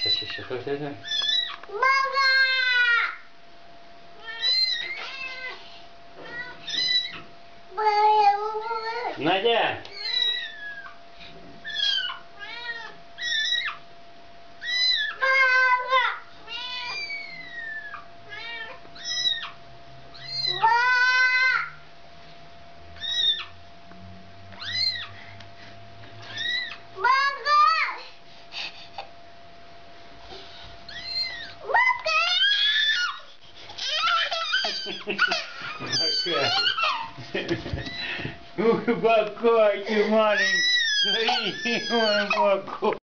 Сейчас. Давай. Надя! Ух, какой ты маленький, ой, какой.